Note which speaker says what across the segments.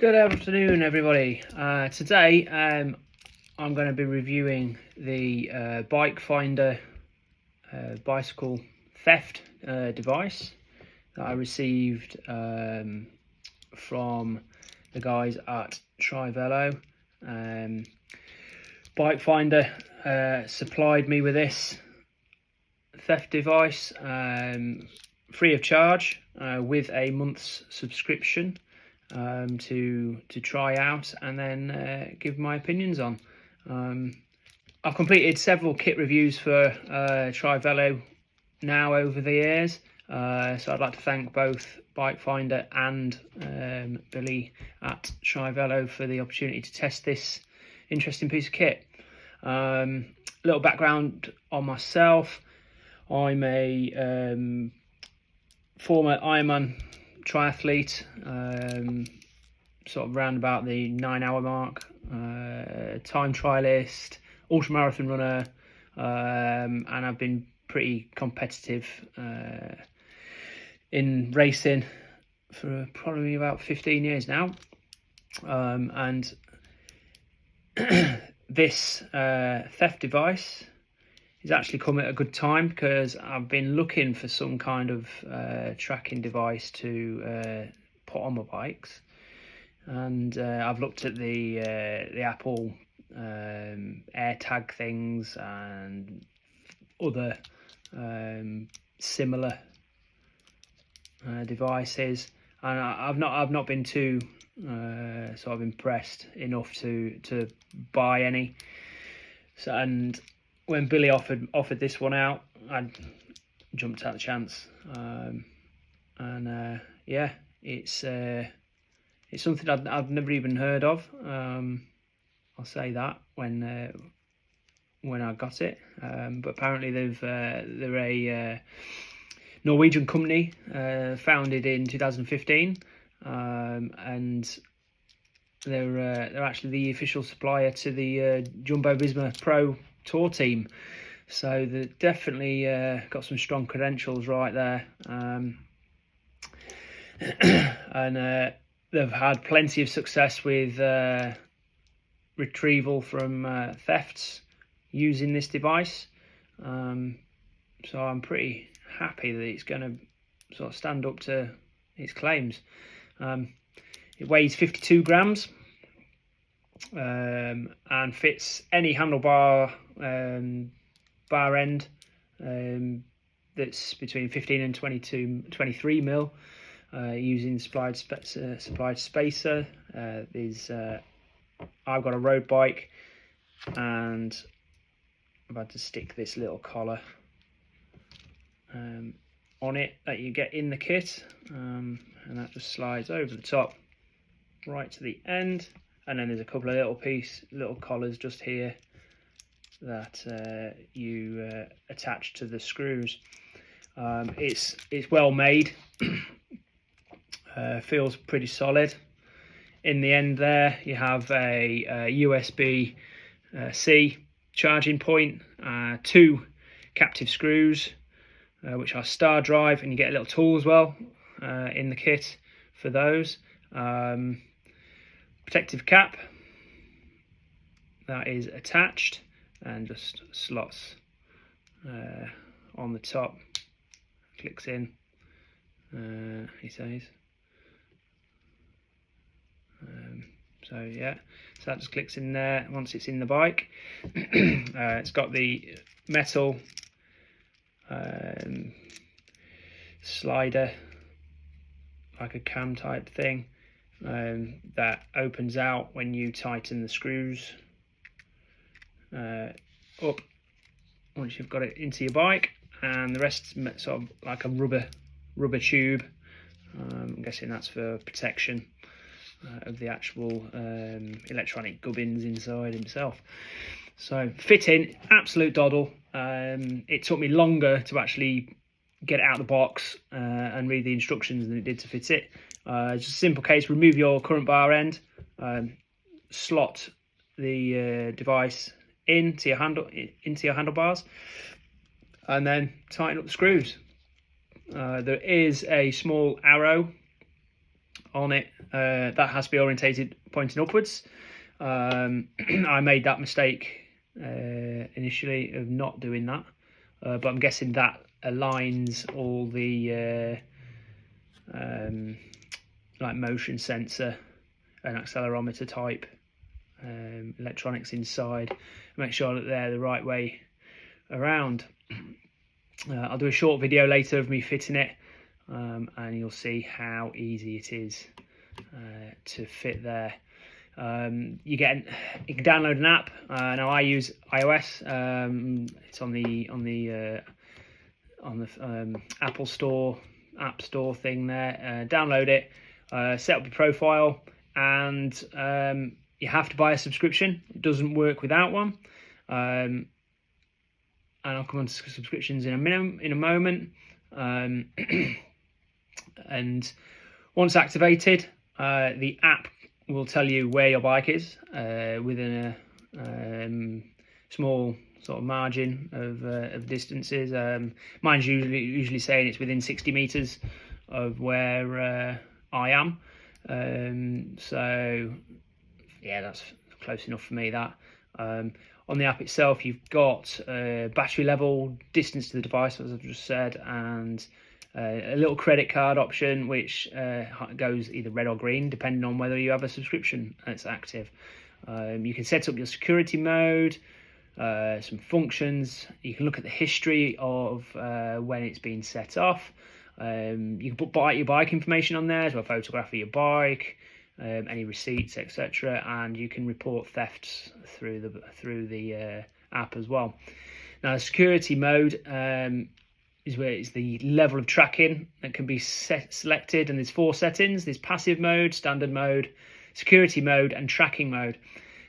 Speaker 1: Good afternoon, everybody. Today I'm going to be reviewing the Bikefinder bicycle theft device that I received from the guys at Trivelo. Bikefinder supplied me with this theft device free of charge with a month's subscription to try out and then give my opinions on. I've completed several kit reviews for Trivelo now over the years, so I'd like to thank both Bikefinder and Billy at Trivelo for the opportunity to test this interesting piece of kit. Little background on myself: I'm a former Ironman triathlete, sort of round about the 9-hour mark, time trialist, ultramarathon runner, and I've been pretty competitive in racing for probably about 15 years now. And this theft device is actually come at a good time, because I've been looking for some kind of tracking device to put on my bikes, and I've looked at the Apple AirTag things and other similar devices, and I've not been too sort of impressed enough to buy any. So, and when Billy offered this one out, I jumped at the chance, and yeah, it's something I've never even heard of. I'll say that when I got it, but apparently they're a Norwegian company, founded in 2015, and they're actually the official supplier to the Jumbo-Visma Pro Tour team, so they definitely got some strong credentials right there, and they've had plenty of success with retrieval from thefts using this device, so I'm pretty happy that it's going to sort of stand up to its claims. It weighs 52 grams and fits any handlebar bar end that's between 15 and 23 mil, using supplied spacer. I've got a road bike, and I've had to stick this little collar on it that you get in the kit, and that just slides over the top right to the end, and then there's a couple of little collars just here that you attach to the screws. It's well made. Feels pretty solid. In the end there you have a USB C charging point, 2 captive screws, which are star drive, and you get a little tool as well in the kit for those. Protective cap that is attached, and just slots on the top, clicks in, he says. So yeah, so that just clicks in there once it's in the bike. It's got the metal slider, like a cam type thing, that opens out when you tighten the screws up once you've got it into your bike, and the rest sort of like a rubber tube. I'm guessing that's for protection of the actual electronic gubbins inside himself. So fitting, absolute doddle. It took me longer to actually get it out of the box and read the instructions than it did to fit it. It's just a simple case: remove your current bar end, slot the device into your handlebars, and then tighten up the screws. There is a small arrow on it, that has to be orientated pointing upwards. I made that mistake initially of not doing that, but I'm guessing that aligns all the like motion sensor and accelerometer type electronics inside, make sure that they're the right way around. I'll do a short video later of me fitting it, and you'll see how easy it is to fit there. You can download an app. Now I use iOS. It's on the Apple Store, App Store thing there. Download it, set up your profile, and you have to buy a subscription. It doesn't work without one. And I'll come on to subscriptions in a moment. And once activated, the app will tell you where your bike is within a small sort of margin of distances. Mine's usually saying it's within 60 meters of where I am. So yeah, that's close enough for me. That on the app itself, you've got battery level, distance to the device, as I've just said, and a little credit card option, which goes either red or green depending on whether you have a subscription that's active. You can set up your security mode, some functions. You can look at the history of when it's been set off. You can put your bike information on there, so a photograph of your bike, any receipts, etc., and you can report thefts through the app as well. Now, the security mode is where it's the level of tracking that can be selected, and there's 4 settings. There's passive mode, standard mode, security mode, and tracking mode.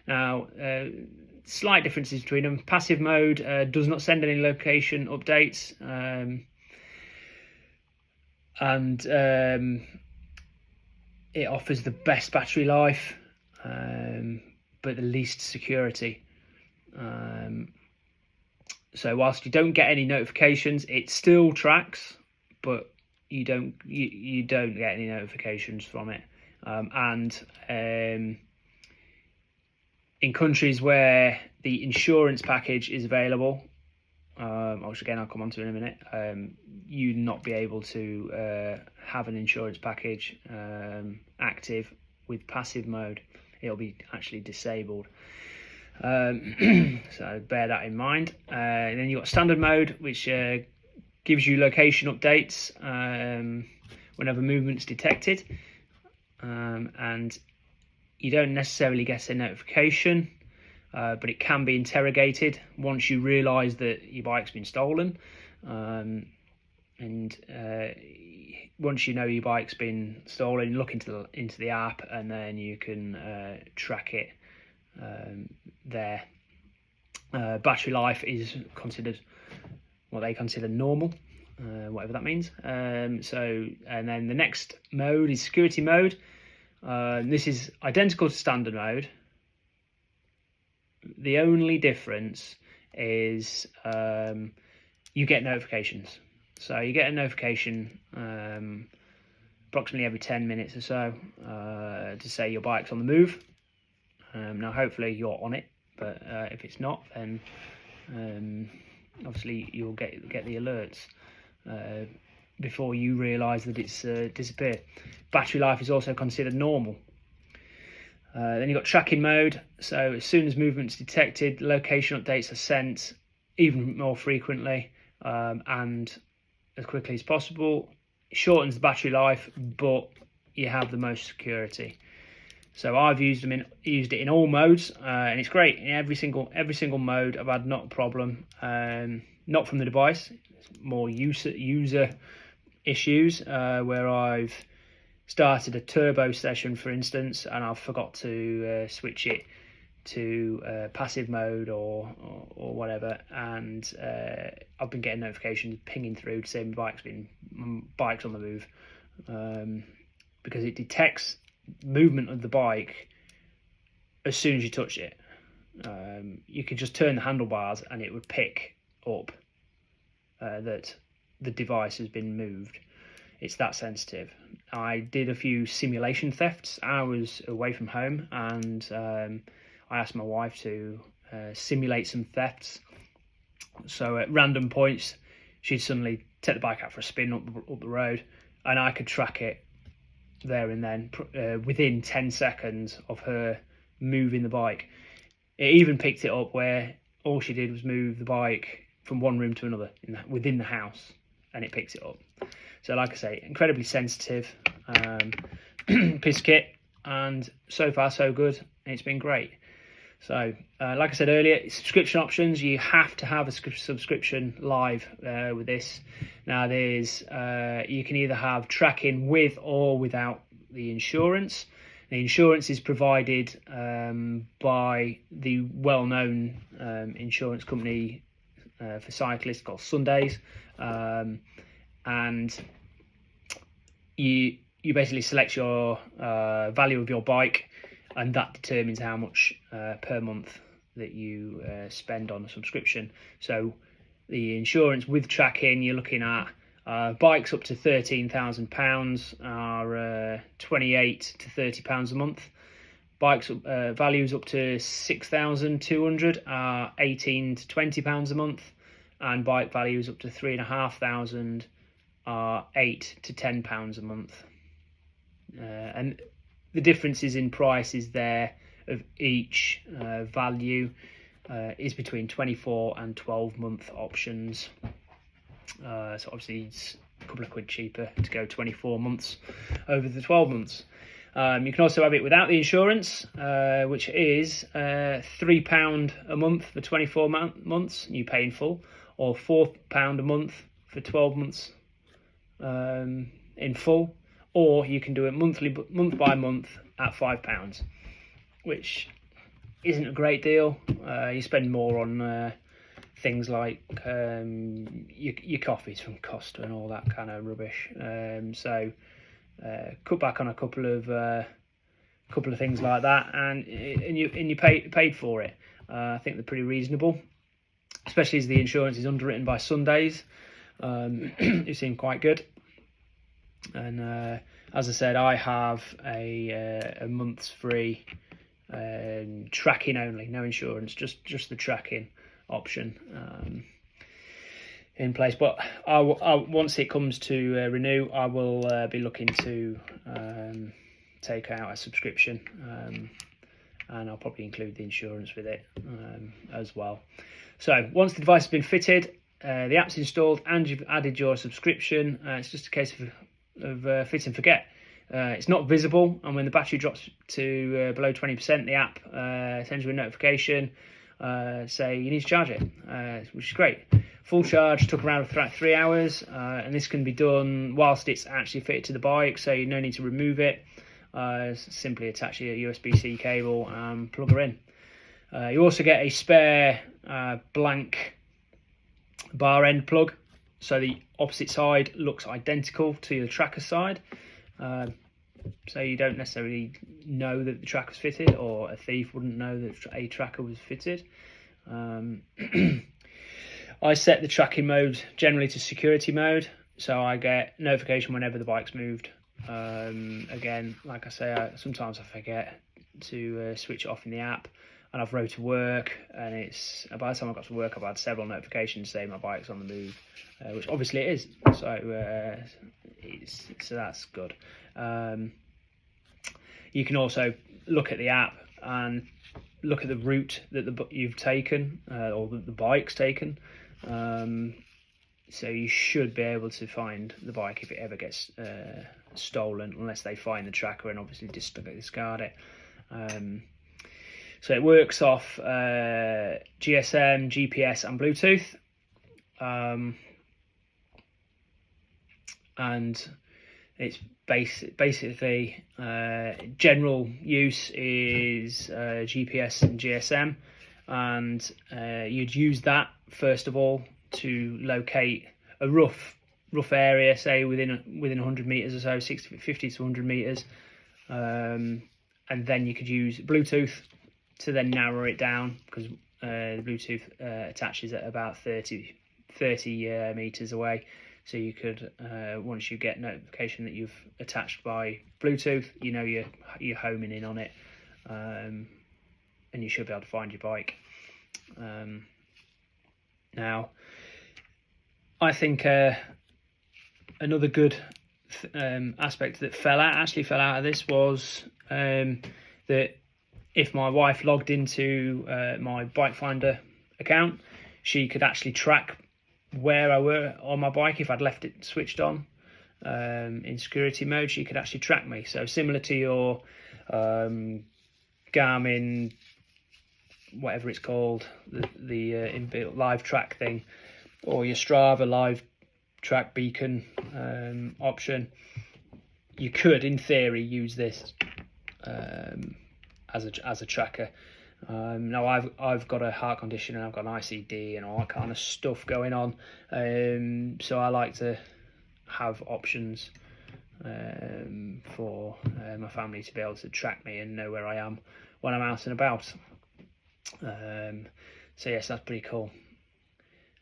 Speaker 1: Now, slight differences between them. Passive mode does not send any location updates, and it offers the best battery life, but the least security. So whilst you don't get any notifications, it still tracks, but you don't get any notifications from it. In countries where the insurance package is available, which again I'll come on to in a minute, you'd not be able to have an insurance package active with passive mode. It'll be actually disabled. So bear that in mind. And then you've got standard mode, which gives you location updates whenever movement's detected, and you don't necessarily get a notification, but it can be interrogated once you realise that your bike's been stolen, and once you know your bike's been stolen, look into the app, and then you can track it there. Battery life is considered what they consider normal, whatever that means. So, and then the next mode is security mode. This is identical to standard mode. The only difference is you get notifications. So you get a notification approximately every 10 minutes or so to say your bike's on the move. Now hopefully you're on it, but if it's not, then obviously you'll get the alerts before you realise that it's disappeared. Battery life is also considered normal. Then you've got tracking mode. So as soon as movement's detected, location updates are sent even more frequently and as quickly as possible. It shortens the battery life, but you have the most security. So I've used it in all modes, and it's great in every single mode. I've had not a problem. Not from the device, it's more user issues where I've started a turbo session, for instance, and I've forgot to switch it to passive mode or whatever, and I've been getting notifications pinging through to say my bike's on the move, because it detects movement of the bike as soon as you touch it. You could just turn the handlebars and it would pick up that the device has been moved. It's that sensitive. I did a few simulation thefts. I was away from home, and I asked my wife to simulate some thefts. So at random points, she'd suddenly take the bike out for a spin up the road, and I could track it there and then within 10 seconds of her moving the bike. It even picked it up where all she did was move the bike from one room to another within the house, and it picks it up. So like I say, incredibly sensitive piece of kit, and so far so good. It's been great. So like I said earlier, subscription options, you have to have a subscription live with this. Now there's you can either have tracking with or without the insurance. The insurance is provided by the well-known insurance company for cyclists called Sundays, and you basically select your value of your bike, and that determines how much per month that you spend on a subscription. So the insurance with tracking, you're looking at bikes up to £13,000 are £28 to £30 a month. Bikes values up to 6,200 are £18 to £20 a month, and bike values up to 3,500 are £8 to £10 a month. And the differences in prices there of each value is between 24 and 12 month options. So obviously it's a couple of quid cheaper to go 24 months over the 12 months. You can also have it without the insurance, which is £3 a month for 24 months, you pay in full, or £4 a month for 12 months in full, or you can do it month by month at £5, which isn't a great deal. You spend more on things like your coffees from Costa and all that kind of rubbish. So cut back on a couple of things like that, and you paid for it. I think they're pretty reasonable, especially as the insurance is underwritten by Sundays. It seemed quite good. And as I said, I have a month's free tracking only, no insurance, just the tracking option in place. But once it comes to renew, I will be looking to take out a subscription, and I'll probably include the insurance with it as well. So once the device has been fitted, the app's installed, and you've added your subscription, it's just a case of fit and forget. It's not visible, and when the battery drops to below 20%, the app sends you a notification say you need to charge it, which is great. Full charge took around 3 hours, and this can be done whilst it's actually fitted to the bike, so you no need to remove it. Simply attach your USB-C cable and plug her in. You also get a spare blank bar end plug, so the opposite side looks identical to the tracker side, so you don't necessarily know that the tracker's fitted, or a thief wouldn't know that a tracker was fitted. I set the tracking mode generally to security mode, so I get notification whenever the bike's moved. Again, like I say, sometimes I forget to switch it off in the app, and I've rode to work, and it's by the time I got to work, I've had several notifications saying my bike's on the move, which obviously it is. So that's good. You can also look at the app and look at the route that you've taken, or that the bike's taken. So you should be able to find the bike if it ever gets stolen, unless they find the tracker and obviously discard it. So it works off GSM, GPS and Bluetooth. And it's basically general use is GPS and GSM, and you'd use that first of all to locate a rough area, say within 100 meters or so, 50 to 100 meters, and then you could use Bluetooth to then narrow it down, because the Bluetooth attaches at about 30 meters away. so you could, once you get notification that you've attached by Bluetooth, you know you're homing in on it, and you should be able to find your bike. Now, I think another good aspect that actually fell out of this was that if my wife logged into my Bikefinder account, she could actually track where I were on my bike. If I'd left it switched on in security mode, she could actually track me. So similar to your Garmin, whatever it's called, the inbuilt live track thing, or your Strava live track beacon option, you could in theory use this as a tracker. Now I've got a heart condition and I've got an ICD and all that kind of stuff going on, so I like to have options for my family to be able to track me and know where I am when I'm out and about. So yes, that's pretty cool.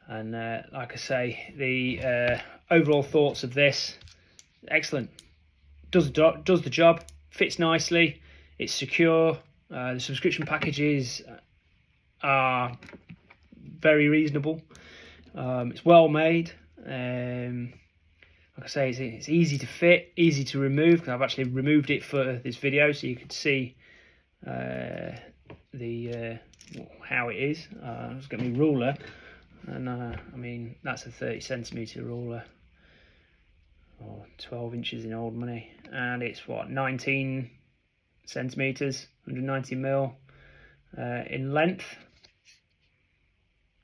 Speaker 1: And like I say, the overall thoughts of this, excellent. Does the job, fits nicely, it's secure. The subscription packages are very reasonable. It's well made. Like I say, it's easy to fit, easy to remove, because I've actually removed it for this video so you could see how it is. I've just got my ruler, and I mean that's a 30cm ruler, or 12 inches in old money, and it's what, 19 centimeters, 190 mil in length,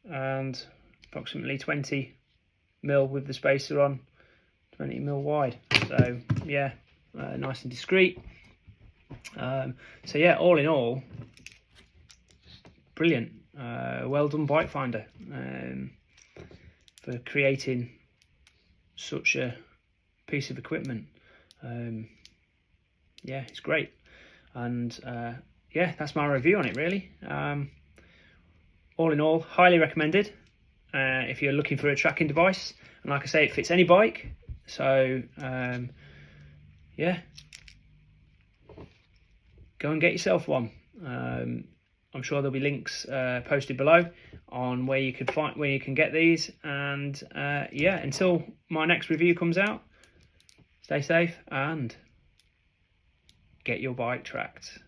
Speaker 1: and approximately 20 mil with the spacer on, 20 mil wide. So yeah, nice and discreet. So yeah, all in all, brilliant. Well done, Bikefinder, for creating such a piece of equipment. Yeah, it's great. And yeah, that's my review on it, really. All in all, highly recommended if you're looking for a tracking device. And like I say, it fits any bike. So yeah, go and get yourself one. I'm sure there'll be links posted below on where you can get these. And yeah, until my next review comes out, stay safe and get your bike tracked.